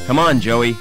Come on, Joey.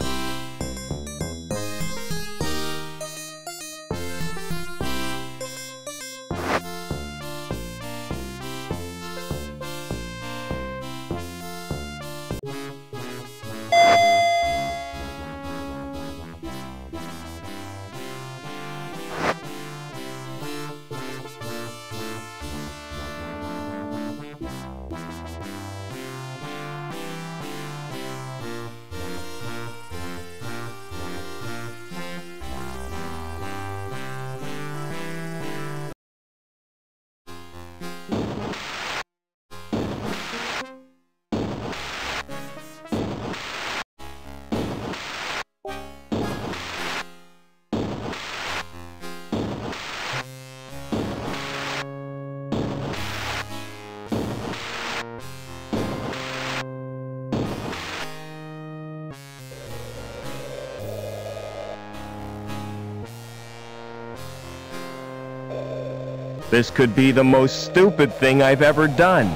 This could be the most stupid thing I've ever done.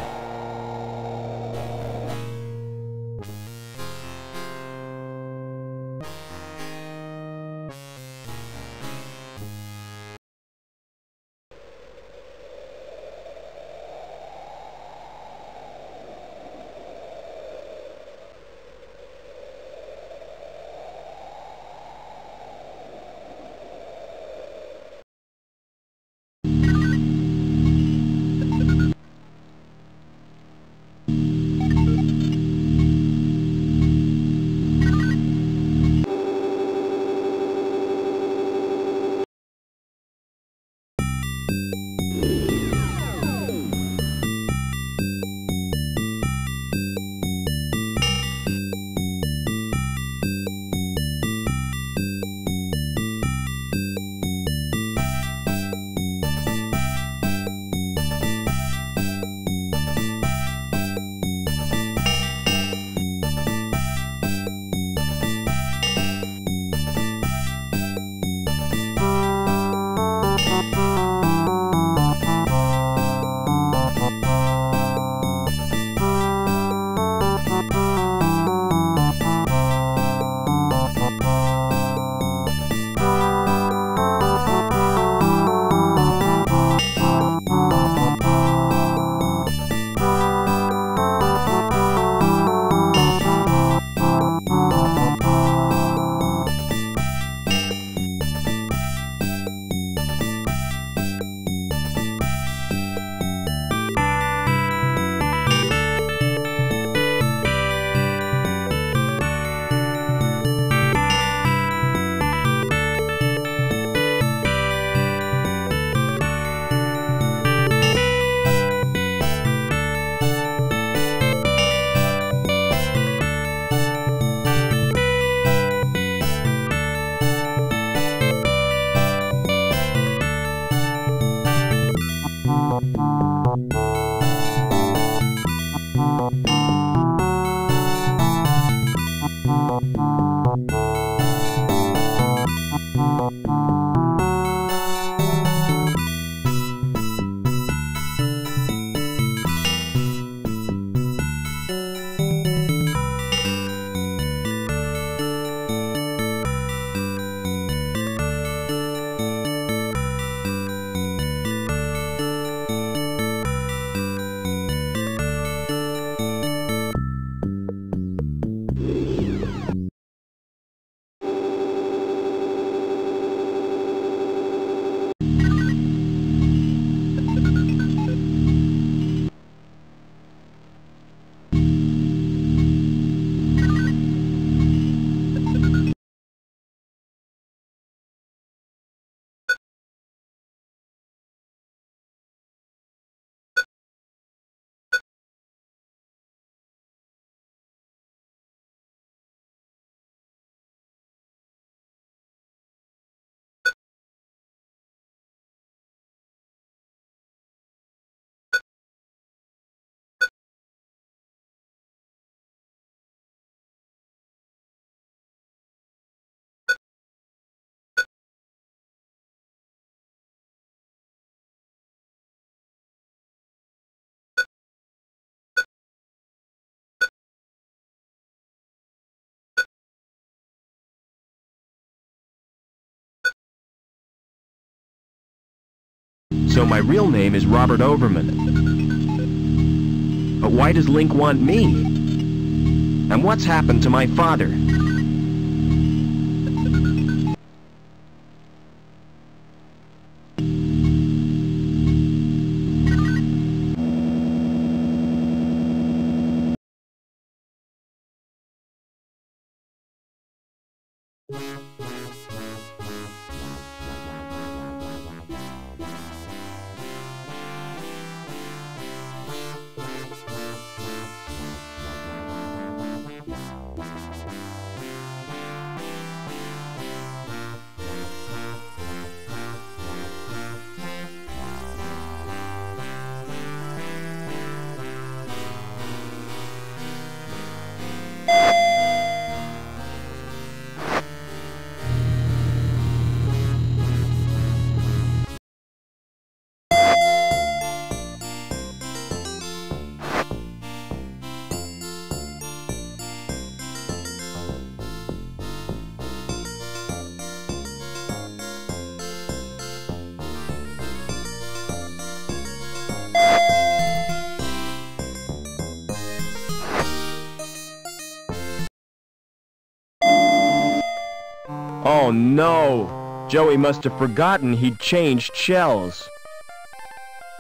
So my real name is Robert Overman. But why does Link want me? And what's happened to my father? Oh no! Joey must have forgotten he'd changed shells.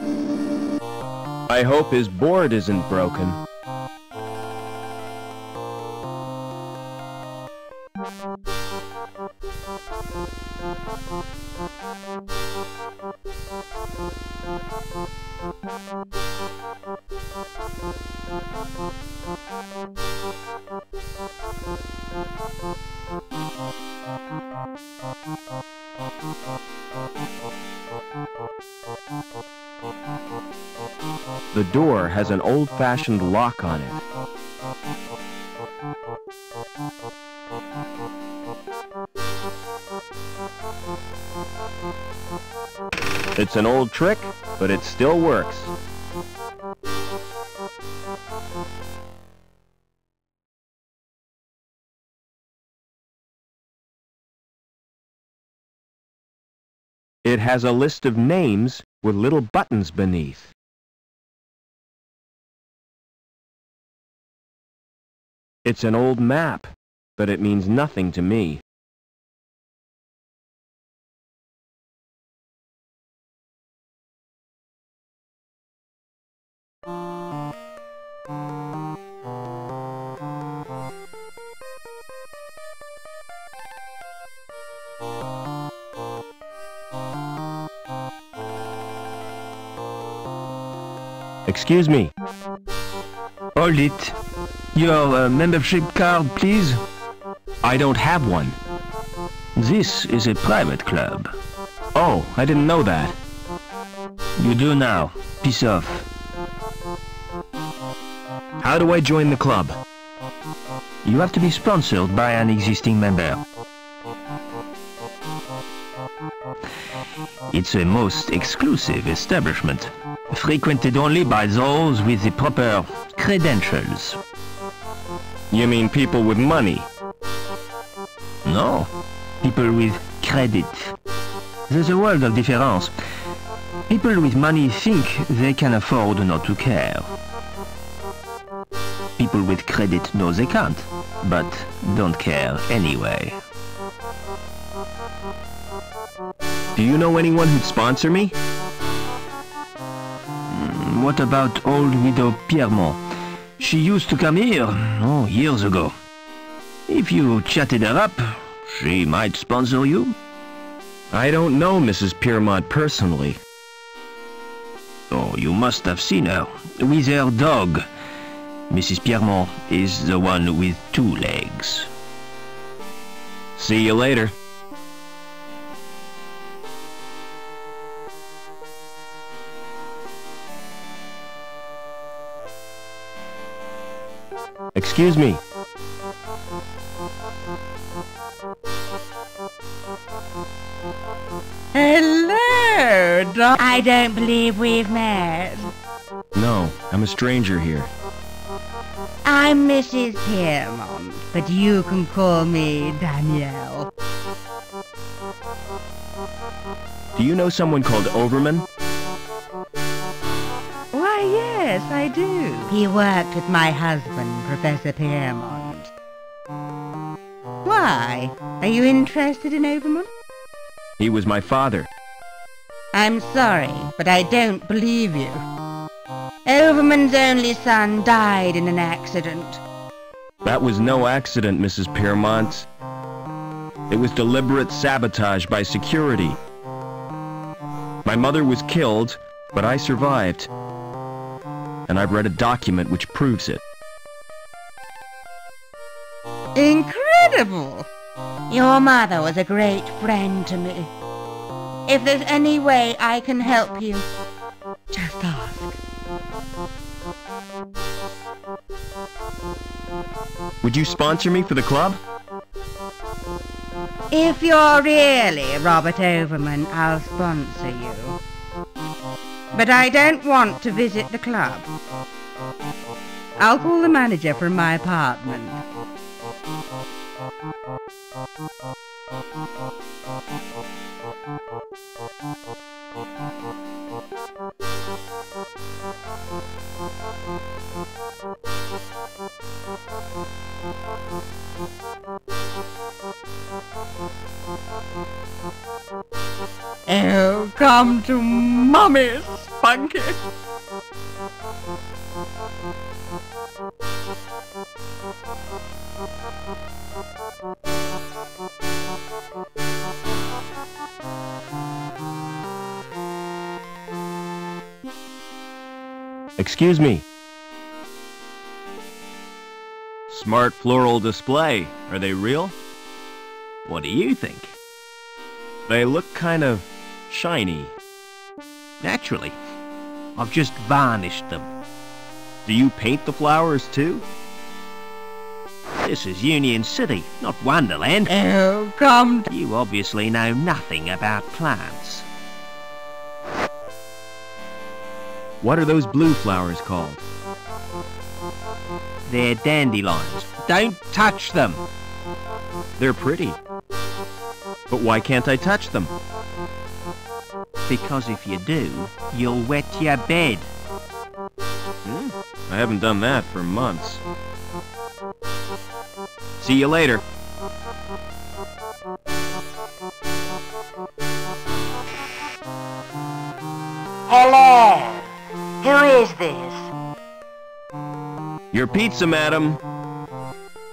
I hope his board isn't broken. The door has an old-fashioned lock on it. It's an old trick, but it still works. It has a list of names with little buttons beneath. It's an old map, but it means nothing to me. Excuse me. Hold it. Your membership card, please? I don't have one. This is a private club. Oh, I didn't know that. You do now. Piss off. How do I join the club? You have to be sponsored by an existing member. It's a most exclusive establishment, frequented only by those with the proper credentials. You mean people with money? No, people with credit. There's a world of difference. People with money think they can afford not to care. People with credit know they can't, but don't care anyway. Do you know anyone who'd sponsor me? What about old widow Piermont? She used to come here, years ago. If you chatted her up, she might sponsor you. I don't know Mrs. Piermont personally. Oh, you must have seen her, with her dog. Mrs. Piermont is the one with 2 legs. See you later. Excuse me. Hello, Doc. I don't believe we've met. No, I'm a stranger here. I'm Mrs. Piermont, but you can call me Danielle. Do you know someone called Overman? Why, yes, I do. He worked with my husband, Professor Piermont. Why? Are you interested in Overman? He was my father. I'm sorry, but I don't believe you. Overman's only son died in an accident. That was no accident, Mrs. Piermont. It was deliberate sabotage by security. My mother was killed, but I survived. And I've read a document which proves it. Incredible! Your mother was a great friend to me. If there's any way I can help you, just ask. Would you sponsor me for the club? If you're really Robert Overman, I'll sponsor you. But I don't want to visit the club. I'll call the manager from my apartment. Oh, come to Mummy, Spunky. Excuse me. Smart floral display. Are they real? What do you think? They look kind of shiny. Naturally. I've just varnished them. Do you paint the flowers too? This is Union City, not Wonderland. Oh, come. You obviously know nothing about plants. What are those blue flowers called? They're dandelions. Don't touch them. They're pretty. But why can't I touch them? Because if you do, you'll wet your bed. I haven't done that for months. See you later. Hello. Who is this? Your pizza, madam.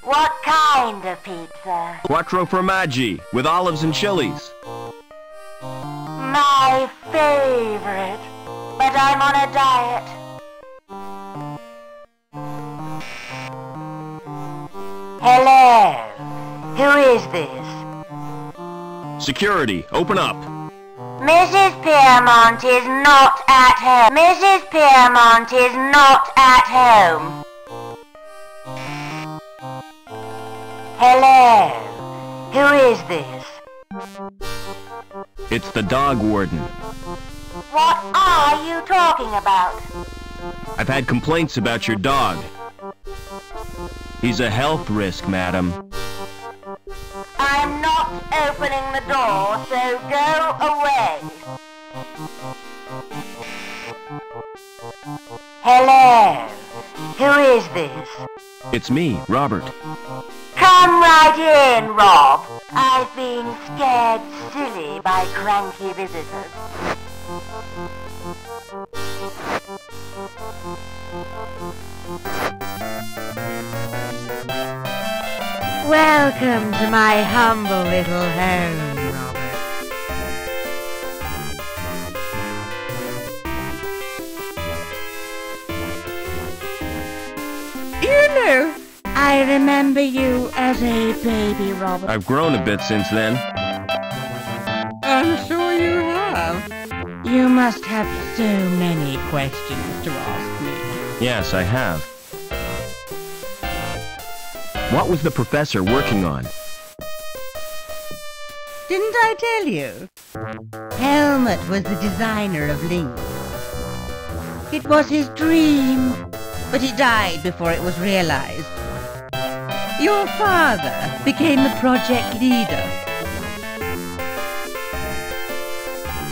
What kind of pizza? Quattro formaggi with olives and chilies. My favorite. But I'm on a diet. Hello. Who is this? Security, open up. Mrs. Piermont is not at home. Mrs. Piermont is not at home. Hello. Who is this? It's the dog warden. What are you talking about? I've had complaints about your dog. He's a health risk, madam. I'm not opening the door, so go away. Hello. Who is this? It's me, Robert. Come right in, Rob. I've been scared silly by cranky visitors. Welcome to my humble little home, Robert. You know, I remember you as a baby, Robert. I've grown a bit since then. I'm sure you have. You must have so many questions to ask me. Yes, I have. What was the professor working on? Didn't I tell you? Helmut was the designer of Link. It was his dream, but he died before it was realized. Your father became the project leader.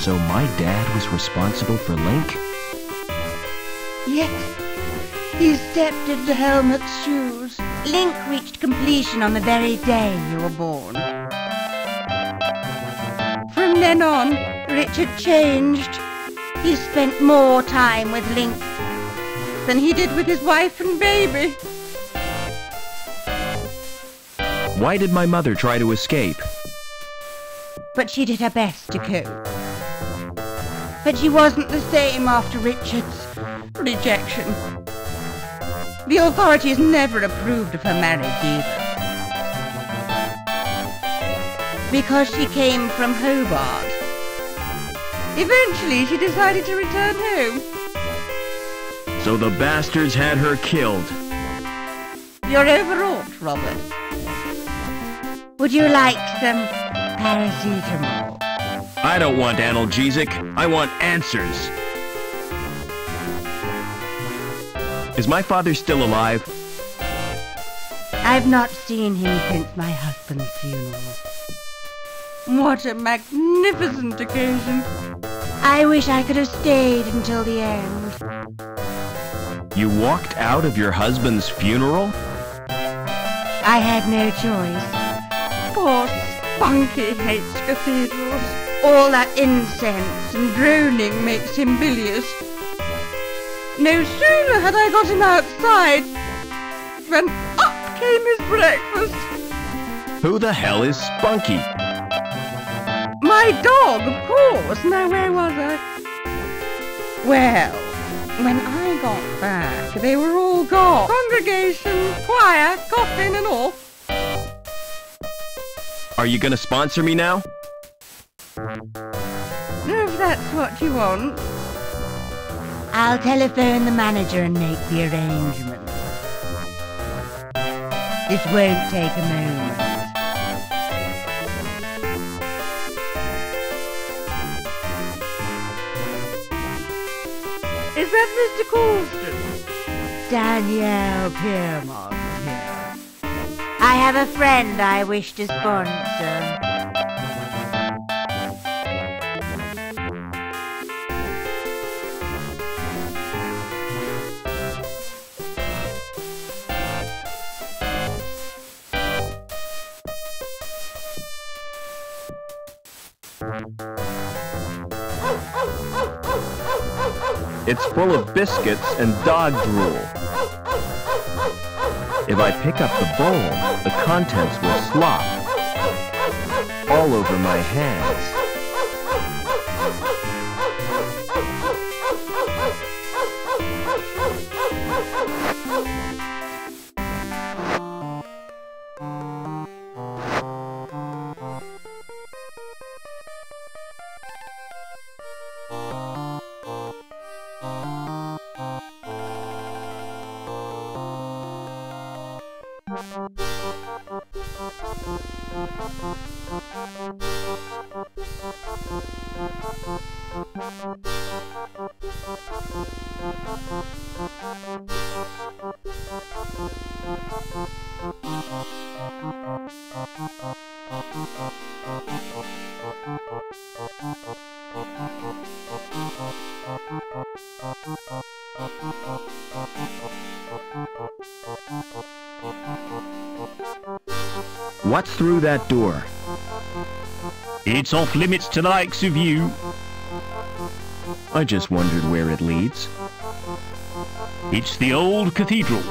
So my dad was responsible for Link? Yes, he stepped into Helmut's shoes. Link reached completion on the very day you were born. From then on, Richard changed. He spent more time with Link than he did with his wife and baby. Why did my mother try to escape? But she did her best to cope. But she wasn't the same after Richard's rejection. The authorities never approved of her marriage either. Because she came from Hobart. Eventually she decided to return home. So the bastards had her killed. You're overwrought, Robert. Would you like some paracetamol? I don't want analgesic. I want answers. Is my father still alive? I've not seen him since my husband's funeral. What a magnificent occasion. I wish I could have stayed until the end. You walked out of your husband's funeral? I had no choice. Poor Spunky hates cathedrals. All that incense and droning makes him bilious. No sooner had I got him outside than up came his breakfast. Who the hell is Spunky? My dog, of course. Now, where was I? Well, when I got back, they were all gone. Congregation, choir, coffin and all. Are you gonna sponsor me now? If that's what you want. I'll telephone the manager and make the arrangements. This won't take a moment. Is that Mr. Colston? Danielle Piermont here. I have a friend I wish to sponsor. It's full of biscuits and dog drool. If I pick up the bowl, the contents will slop all over my hands. What's through that door? It's off limits to the likes of you. I just wondered where it leads. It's the old cathedral.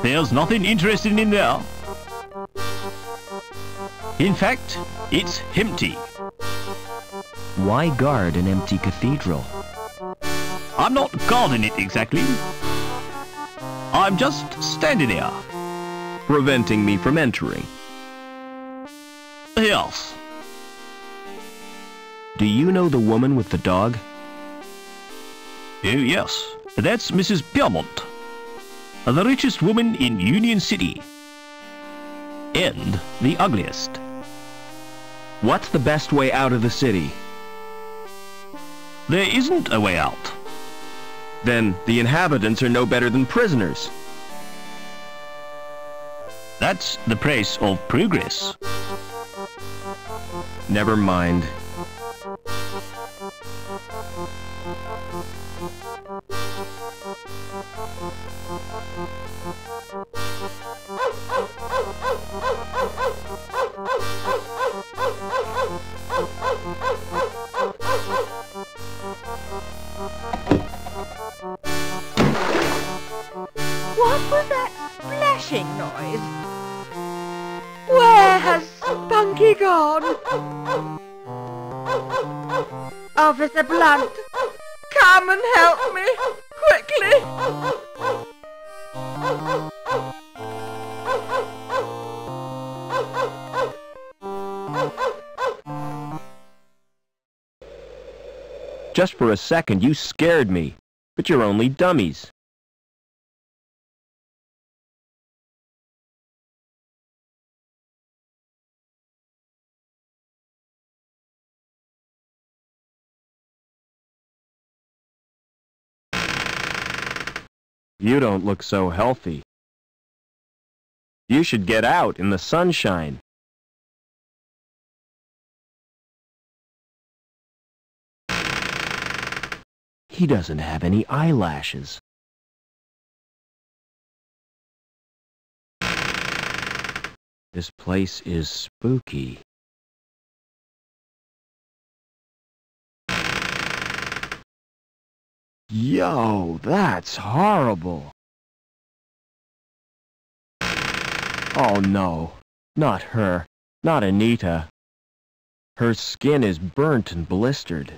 There's nothing interesting in there. In fact, it's empty. Why guard an empty cathedral? I'm not guarding it exactly. I'm just standing here. Preventing me from entering. Yes. Do you know the woman with the dog? Oh, yes. That's Mrs. Piermont, the richest woman in Union City. And the ugliest. What's the best way out of the city? There isn't a way out. Then the inhabitants are no better than prisoners. That's the price of progress. Never mind. on. Officer Blunt, come and help me, quickly. Just for a second, you scared me. But you're only dummies. You don't look so healthy. You should get out in the sunshine. He doesn't have any eyelashes. This place is spooky. Yo, that's horrible. Oh no, not her, not Anita. Her skin is burnt and blistered.